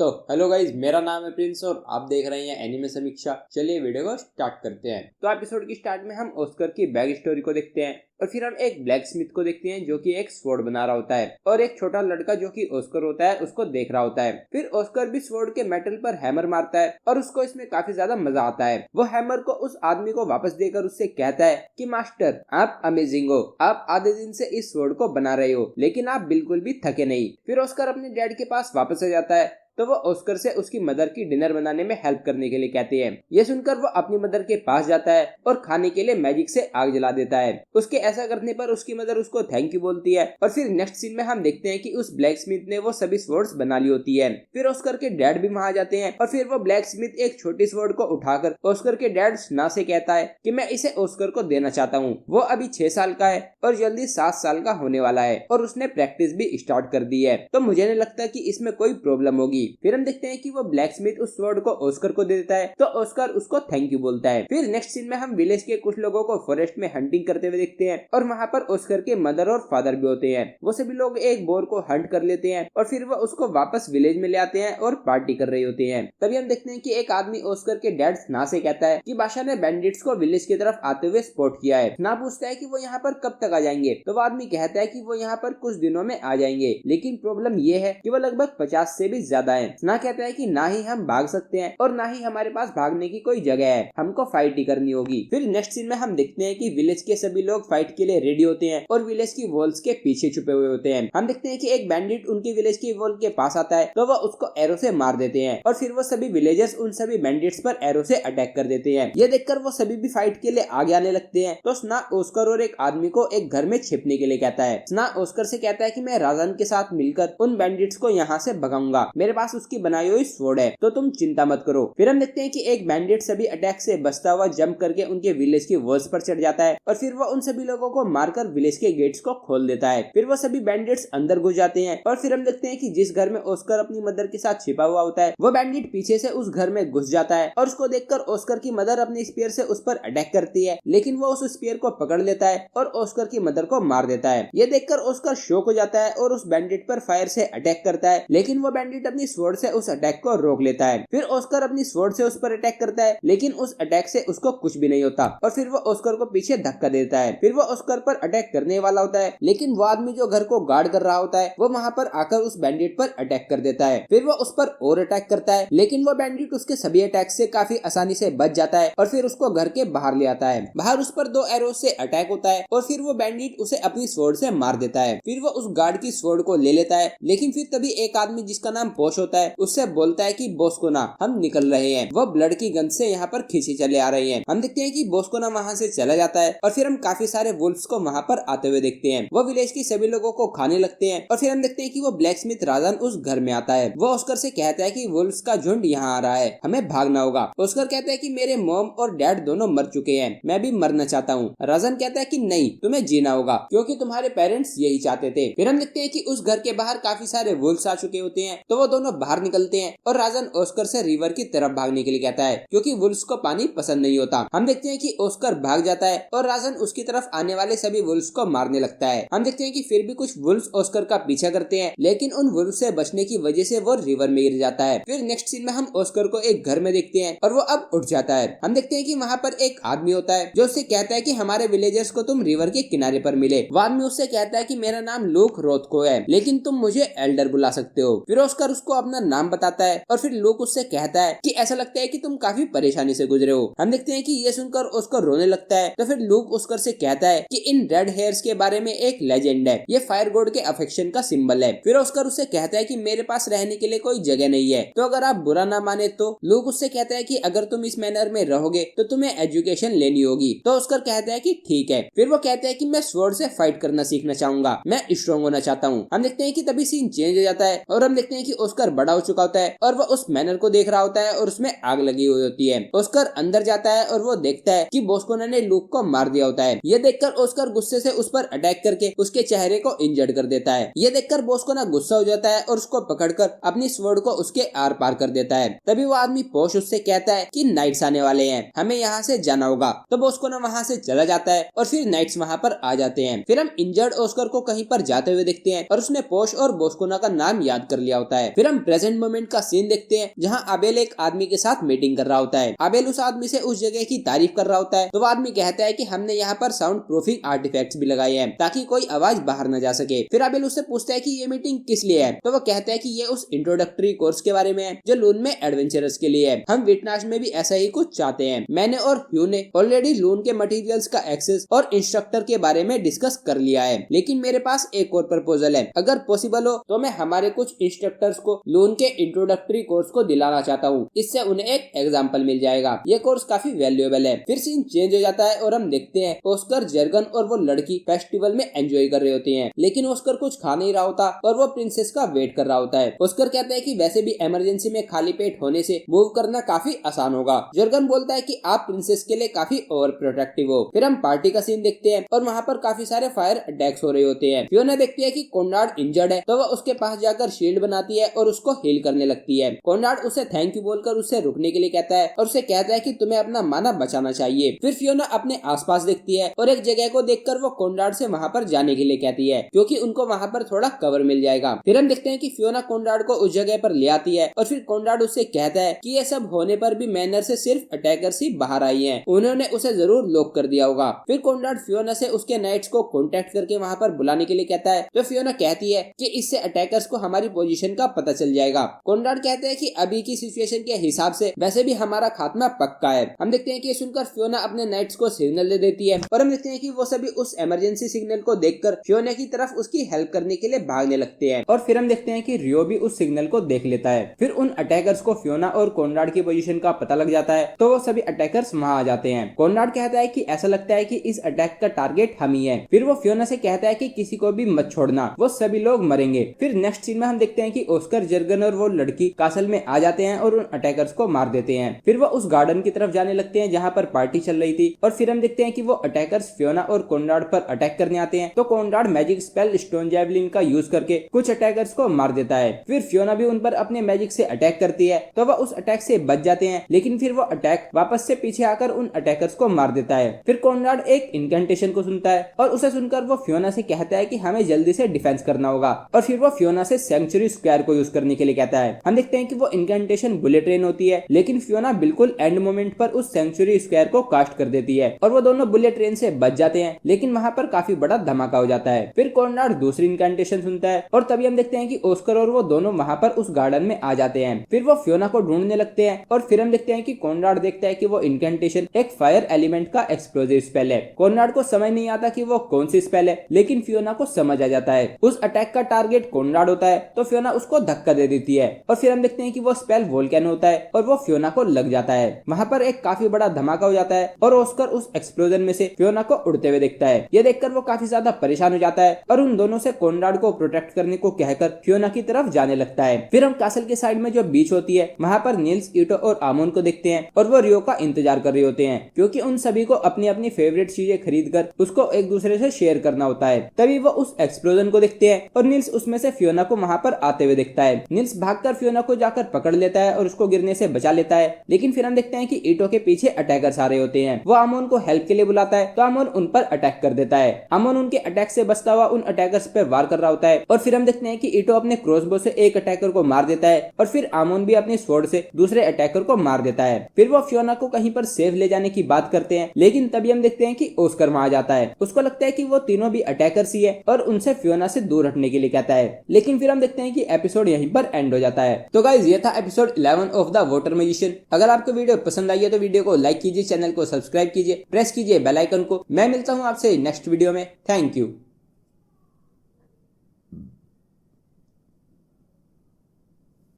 तो hello guys, मेरा नाम है प्रिंस और आप देख रहे हैं एनिमे समीक्षा। चलिए वीडियो को स्टार्ट करते हैं। तो एपिसोड की स्टार्ट में हम ऑस्कर की बैक स्टोरी को देखते हैं और फिर हम एक ब्लैक स्मिथ को देखते हैं जो कि एक स्वॉर्ड बना रहा होता है और एक छोटा लड़का जो कि ऑस्कर होता है उसको देख रहा होता है। फिर ऑस्कर भी स्वॉर्ड के मेटल पर हैमर मारता है और उसको इसमें काफी ज्यादा मजा आता है। वो हैमर को उस आदमी को वापस देकर उससे कहता है कि मास्टर आप अमेजिंग हो, आप आधे दिन से इस स्वॉर्ड को बना रहे हो लेकिन आप बिल्कुल भी थके नहीं। फिर ऑस्कर अपने डैड के पास वापस आ जाता है तो वो ऑस्कर से उसकी मदर की डिनर बनाने में हेल्प करने के लिए कहते हैं। ये सुनकर वो अपनी मदर के पास जाता है और खाने के लिए मैजिक से आग जला देता है। उसके ऐसा करने पर उसकी मदर उसको थैंक यू बोलती है और फिर नेक्स्ट सीन में हम देखते हैं कि उस ब्लैक स्मिथ ने वो सभी स्वॉर्ड्स बना ली होती है। फिर ऑस्कर के डैड भी वहां जाते हैं और फिर वो ब्लैक स्मिथ एक छोटी स्वॉर्ड को उठाकर ऑस्कर के डैड स्ना से कहता है कि मैं इसे ऑस्कर को देना चाहता हूँ। वो अभी 6 साल का है और जल्दी 7 साल का होने वाला है और उसने प्रैक्टिस भी स्टार्ट कर दी है, तो मुझे नहीं लगता कि इसमें कोई प्रॉब्लम होगी। फिर हम देखते हैं कि वो ब्लैक स्मिथ उस स्वॉर्ड को ऑस्कर को दे देता है तो ऑस्कर उसको थैंक यू बोलता है। फिर नेक्स्ट सीन में हम विलेज के कुछ लोगों को फॉरेस्ट में हंटिंग करते हुए देखते हैं और वहाँ पर ऑस्कर के मदर और फादर भी होते हैं। वो सभी लोग एक बोर को हंट कर लेते हैं और फिर वो उसको वापस विलेज में ले आते हैं और पार्टी कर रहे होते हैं। तभी हम देखते हैं कि एक आदमी ऑस्कर के डैड स्ना से कहता है कि बादशाह ने बैंडिट्स को विलेज की तरफ आते हुए स्पॉट किया है। स्ना पूछता है कि वो यहाँ पर कब तक आ जाएंगे तो वो आदमी कहता है कि वो यहाँ पर कुछ दिनों में आ जाएंगे, लेकिन प्रॉब्लम ये है कि वो लगभग 50 से भी ज्यादा है। स्ना कहता है कि ना ही हम भाग सकते हैं और ना ही हमारे पास भागने की कोई जगह है, हमको फाइट ही करनी होगी। फिर नेक्स्ट सीन में हम देखते हैं कि विलेज के सभी लोग फाइट के लिए रेडी होते हैं और विलेज की वॉल्स के पीछे छुपे हुए होते हैं। हम देखते हैं कि एक बैंडिट उनकी विलेज की वॉल के पास आता है तो वो उसको एरो से मार देते हैं और फिर वो सभी विलेजर्स उन सभी बैंडिट्स पर एरो से अटैक कर देते हैं। ये देखकर वो सभी भी फाइट के लिए आगे आने लगते हैं तो स्ना ऑस्कर और एक आदमी को एक घर में छिपने के लिए कहता है। स्ना ऑस्कर से कहता है कि मैं राजन के साथ मिलकर उन बैंडिट्स को यहाँ से भगाऊंगा, मेरे पास उसकी बनाई हुई स्वॉर्ड है तो तुम चिंता मत करो। फिर हम देखते हैं कि एक बैंडिट सभी अटैक से बचता हुआ जंप करके उनके विलेज की वॉल्स पर चढ़ जाता है और फिर वो उन सभी लोगों को मारकर विलेज के गेट्स को खोल देता है। फिर वो सभी बैंडिट्स अंदर घुस जाते हैं और फिर हम देखते हैं कि जिस घर में ऑस्कर अपनी मदर के साथ छिपा हुआ होता है वो बैंडिट पीछे से उस घर में घुस जाता है और उसको देखकर ऑस्कर की मदर अपने स्पीयर से उस पर अटैक करती है, लेकिन वो उस स्पीयर को पकड़ लेता है और ऑस्कर की मदर को मार देता है। ये देखकर ऑस्कर शॉक हो जाता है और उस बैंडिट पर फायर से अटैक करता है, लेकिन वो बैंडिट अपनी स्वॉर्ड से उस अटैक को रोक लेता है। फिर ऑस्कर अपनी स्वॉर्ड से उस पर अटैक करता है, लेकिन उस अटैक से उसको कुछ भी नहीं होता और फिर वो ऑस्कर को पीछे धक्का देता है। फिर वो ऑस्कर पर अटैक करने वाला होता है, लेकिन वो आदमी जो घर को गार्ड कर रहा होता है वो वहां पर आकर उस बैंडिट पर अटैक कर देता है। फिर वो उस पर और अटैक करता है, लेकिन वो बैंडिट उसके सभी अटैक से काफी आसानी से बच जाता है और फिर उसको घर के बाहर ले आता है। बाहर उस पर 2 एरो से अटैक होता है और फिर वो बैंडिट उसे अपनी स्वॉर्ड से मार देता है। फिर वो उस गार्ड की स्वॉर्ड को ले लेता है, लेकिन फिर तभी एक आदमी जिसका नाम पोश होता है उससे बोलता है कि बोस्कोना हम निकल रहे हैं। वो ब्लड की गन से यहाँ पर खींचे चले आ रहे हैं। हम देखते हैं कि बोस्कोना वहाँ से चला जाता है और फिर हम काफी सारे वुल्फ्स को वहाँ पर आते हुए देखते हैं। वो विलेज की सभी लोगों को खाने लगते हैं और फिर हम देखते हैं कि वो ब्लैक स्मिथ राजन उस घर में आता है। वो ऑस्कर से कहता है कि वुल्फ्स का झुंड यहाँ आ रहा है, हमें भागना होगा। ऑस्कर कहता है कि मेरे मॉम और डैड दोनों मर चुके हैं, मैं भी मरना चाहता हूँ। राजन कहता है कि नहीं, तुम्हें जीना होगा क्योंकि तुम्हारे पेरेंट्स यही चाहते थे। फिर हम देखते हैं कि उस घर के बाहर काफी सारे वुल्फ्स आ चुके होते हैं तो वो दोनों बाहर निकलते हैं और राजन ऑस्कर से रिवर की तरफ भागने के लिए कहता है क्योंकि वुल्फ्स को पानी पसंद नहीं होता। हम देखते हैं कि ऑस्कर भाग जाता है और राजन उसकी तरफ आने वाले सभी वुल्फ्स को मारने लगता है। हम देखते हैं कि फिर भी कुछ वुल्फ्स ऑस्कर का पीछा करते हैं, लेकिन उन वुल्फ्स से बचने की वजह से वो रिवर में गिर जाता है। फिर नेक्स्ट सीन में हम ऑस्कर को एक घर में देखते हैं और वो अब उठ जाता है। हम देखते हैं कि वहाँ पर एक आदमी होता है जो उससे कहता है कि हमारे विलेजर्स को तुम रिवर के किनारे पर मिले। वो आदमी उससे कहता है कि मेरा नाम लूक रोथको है, लेकिन तुम मुझे एल्डर बुला सकते हो। फिर ऑस्कर उसको अपना नाम बताता है और फिर लूक उससे कहता है कि ऐसा लगता है कि तुम काफी परेशानी से गुजरे हो। हम देखते हैं कि ये सुनकर ऑस्कर रोने लगता है तो फिर लूक ऑस्कर से कहता है कि इन रेड हेयर्स के बारे में एक लेजेंड है, ये फायर गॉड के अफेक्शन का सिंबल है। फिर ऑस्कर उससे कहता है कि मेरे पास रहने के लिए कोई जगह नहीं है, तो अगर आप बुरा ना माने तो। लूक उससे कहता है कि अगर तुम इस मैनर में रहोगे तो तुम्हें एजुकेशन लेनी होगी, तो ऑस्कर कहता है कि ठीक है। फिर वो कहता है कि मैं स्वॉर्ड से फाइट करना सीखना चाहूंगा, मैं स्ट्रॉन्ग होना चाहता हूँ। हम देखते हैं कि तभी सीन चेंज हो जाता है और हम देखते हैं कि ऑस्कर बड़ा हो चुका होता है और वो उस मैनर को देख रहा होता है और उसमें आग लगी हुई होती है। ऑस्कर अंदर जाता है और वो देखता है कि बोस्कोना ने लूक को मार दिया होता है। ये देखकर ऑस्कर गुस्से से उस पर अटैक करके उसके चेहरे को इंजर्ड कर देता है। ये देखकर बोस्कोना गुस्सा हो जाता है और उसको पकड़कर अपनी स्वॉर्ड को उसके आर पार कर देता है। तभी वो आदमी पोश उससे कहता है कि नाइट्स आने वाले हैं, हमें यहाँ से जाना होगा। तो बोस्कोना वहाँ से चला जाता है और फिर नाइट्स वहाँ पर आ जाते हैं। फिर हम इंजर्ड ऑस्कर को कहीं पर जाते हुए देखते हैं और उसने पोश और बोस्कोना का नाम याद कर लिया होता है। फिर हम प्रेजेंट मोमेंट का सीन देखते हैं जहां आबेल एक आदमी के साथ मीटिंग कर रहा होता है। आबेल उस आदमी से उस जगह की तारीफ कर रहा होता है तो वो आदमी कहता है कि हमने यहाँ पर साउंड प्रूफिंग आर्टिफैक्ट्स भी लगाए हैं ताकि कोई आवाज बाहर न जा सके। फिर आबेल उससे पूछता है कि ये मीटिंग किस लिए है तो वो कहता है कि ये उस इंट्रोडक्टरी कोर्स के बारे में है जो लून में एडवेंचरस के लिए है। हम विटनाश में भी ऐसा ही कुछ चाहते हैं। मैंने और ह्यू ने ऑलरेडी लून के मटेरियल्स का एक्सेस और इंस्ट्रक्टर के बारे में डिस्कस कर लिया है, लेकिन मेरे पास एक और प्रपोजल है। अगर पॉसिबल हो तो मैं हमारे कुछ इंस्ट्रक्टर्स को लून के इंट्रोडक्टरी कोर्स को दिलाना चाहता हूँ। इससे उन्हें एक एग्जाम्पल मिल जाएगा। ये कोर्स काफी वैल्यूएबल है। फिर सीन चेंज हो जाता है और हम देखते हैं ऑस्कर, जर्गन और वो लड़की फेस्टिवल में एंजॉय कर रहे होते हैं, लेकिन ऑस्कर कुछ खा नहीं रहा होता और वो प्रिंसेस का वेट कर रहा होता है। ऑस्कर कहता है कि वैसे भी इमरजेंसी में खाली पेट होने से मूव करना काफी आसान होगा। जर्गन बोलता है कि आप प्रिंसेस के लिए काफी ओवर प्रोटेक्टिव हो। फिर हम पार्टी का सीन देखते हैं और वहाँ पर काफी सारे फायर अटैक्स हो रहे होते हैं। फियोना देखती है कि कॉनराड इंजर्ड है तो वह उसके पास जाकर शील्ड बनाती है और उसको हील करने लगती है। कॉनराड उसे थैंक यू बोलकर उससे रुकने के लिए कहता है और उसे कहता है कि तुम्हें अपना माना बचाना चाहिए। फिर फियोना अपने आसपास देखती है और एक जगह को देखकर वो कॉनराड से वहाँ पर जाने के लिए कहती है क्योंकि उनको वहाँ पर थोड़ा कवर मिल जाएगा। फिर हम देखते हैं कि फियोना कॉनराड को उस जगह पर ले आती है और फिर कॉनराड उससे कहता है कि ये सब होने पर भी मैनर से सिर्फ अटैकर्स ही बाहर आई हैं, उन्होंने उसे जरूर लॉक कर दिया होगा। फिर कॉनराड फियोना से उसके नाइट्स को कांटेक्ट करके वहाँ पर बुलाने के लिए कहता है तो फियोना कहती है कि इससे अटैकर्स को हमारी पोजीशन का पता चल जाएगा। कॉनराड कहते हैं कि अभी की सिचुएशन के हिसाब से वैसे भी हमारा खात्मा पक्का है। हम देखते हैं कि सुनकर फियोना अपने नाइट्स को सिग्नल दे देती है और हम देखते हैं कि वो सभी उस इमरजेंसी सिग्नल को देखकर फियोना की तरफ उसकी हेल्प करने के लिए भागने लगते हैं और फिर हम देखते हैं कि रियो भी उस सिग्नल को देख लेता है। फिर उन अटैकर्स को फियोना और कॉनराड की पोजीशन का पता लग जाता है तो वो सभी अटैकर्स वहां आ जाते हैं। कॉनराड कहता है कि ऐसा लगता है कि इस अटैक का टारगेट हम ही है। फिर वो फियोना से कहता है कि किसी को भी मत छोड़ना, वो सभी लोग मरेंगे। फिर नेक्स्ट सीन में हम देखते हैं कि ऑस्कर, जर्गन और वो लड़की कासल में आ जाते हैं और उन अटैकर्स को मार देते हैं। फिर वो उस गार्डन की तरफ जाने लगते हैं जहाँ पर पार्टी चल रही थी और फिर हम देखते हैं कि वो अटैकर्स फियोना और कॉनराड पर अटैक करने आते हैं तो Conrad magic spell stone javelin का यूज करके कुछ अटैकर्स को मार देता है। फिर फियोना भी उन पर अपने मैजिक से अटैक करती है तो वह उस अटैक से बच जाते हैं, लेकिन फिर वो अटैक वापस से पीछे आकर उन अटैकर्स को मार देता है। फिर कॉनराड एक इनकेंटेशन को सुनता है और उसे सुनकर वो फियोना से कहता है कि हमें जल्दी से डिफेंस करना होगा और फिर वो फियोना से सेंचुरी स्क्वायर को यूज करने के लिए कहता है। हम देखते हैं कि वो इनकेंटेशन बुलेट ट्रेन होती है, लेकिन फियोना बिल्कुल एंड मोमेंट पर उस सेंचुरी स्क्वायर को कास्ट कर देती है और वो दोनों बुलेट ट्रेन से बच जाते हैं, लेकिन वहां पर काफी बड़ा धमाका हो जाता है। फिर कॉनराड दूसरी इनकेंटेशन सुनता है और तभी हम देखते हैं कि ऑस्कर और वो दोनों वहां पर उस गार्डन में आ जाते हैं। फिर वो फियोना को ढूंढने लगते हैं और फिर हम देखते हैं कि कॉनराड देखता है कि वो इनकेंटेशन एक फायर एलिमेंट का एक्सप्लोजिव स्पेल है। कॉनराड को समझ नहीं आता कि वो कौन सी स्पेल है, लेकिन फियोना को समझ आ जाता है। उस अटैक का टारगेट कॉनराड होता है तो फियोना उसको धक्का दे देती है और फिर हम देखते हैं कि वो स्पेल वोल्केनो होता है और वो फियोना को लग जाता है। वहां पर एक काफी बड़ा धमाका हो जाता है और ऑस्कर उस एक्सप्लोजन में से फियोना को उड़ते हुए देखता है। ये देखकर वो काफी ज्यादा परेशान हो जाता है और उन दोनों से कॉनराड को प्रोटेक्ट करने को कहकर फियोना की तरफ जाने लगता है। फिर हम कासल के साइड में जो बीच होती है वहां पर नील्स, ईटो और आमोन को देखते हैं और वो रियो का इंतजार कर रहे होते हैं क्योंकि उन सभी को अपनी अपनी फेवरेट चीजें खरीद कर उसको एक दूसरे से शेयर करना होता है। तभी वो उस एक्सप्लोजन को देखते हैं और नील्स उसमें से फियोना को वहां पर आते हुए देखता है। नील्स भागकर फियोना को जाकर पकड़ लेता है और उसको गिरने से बचा लेता है, लेकिन फिर हम देखते हैं कि ईटो के पीछे अटैकर्स आ रहे होते हैं। वो आमोन को हेल्प के लिए बुलाता है तो आमोन उन पर अटैक कर देता है। आमोन उनके अटैक से बचता हुआ उन अटैकर्स पर वार कर रहा होता है और फिर हम देखते हैं कि ईटो अपने क्रॉसबो से एक अटैकर को मार देता है और फिर आमोन भी अपनी स्वॉर्ड से दूसरे अटैकर को मार देता है। फिर वो फियोना को कहीं पर सेफ ले जाने की बात करते हैं, लेकिन तभी हम देखते हैं कि ऑस्कर वहां आ जाता है। उसको लगता है कि वो तीनों भी अटैकर्स ही है और उनसे फियोना से दूर हटने के लिए कहता है, लेकिन फिर हम देखते हैं कि एपिसोड यहीं पर एंड हो जाता है। तो गाइस ये था episode 11 of the water magician. अगर आपको वीडियो पसंद आई है तो वीडियो को लाइक कीजिए, चैनल को सब्सक्राइब कीजिए, प्रेस कीजिए बेल आइकन को। मैं मिलता हूँ आपसे नेक्स्ट वीडियो में। Thank you.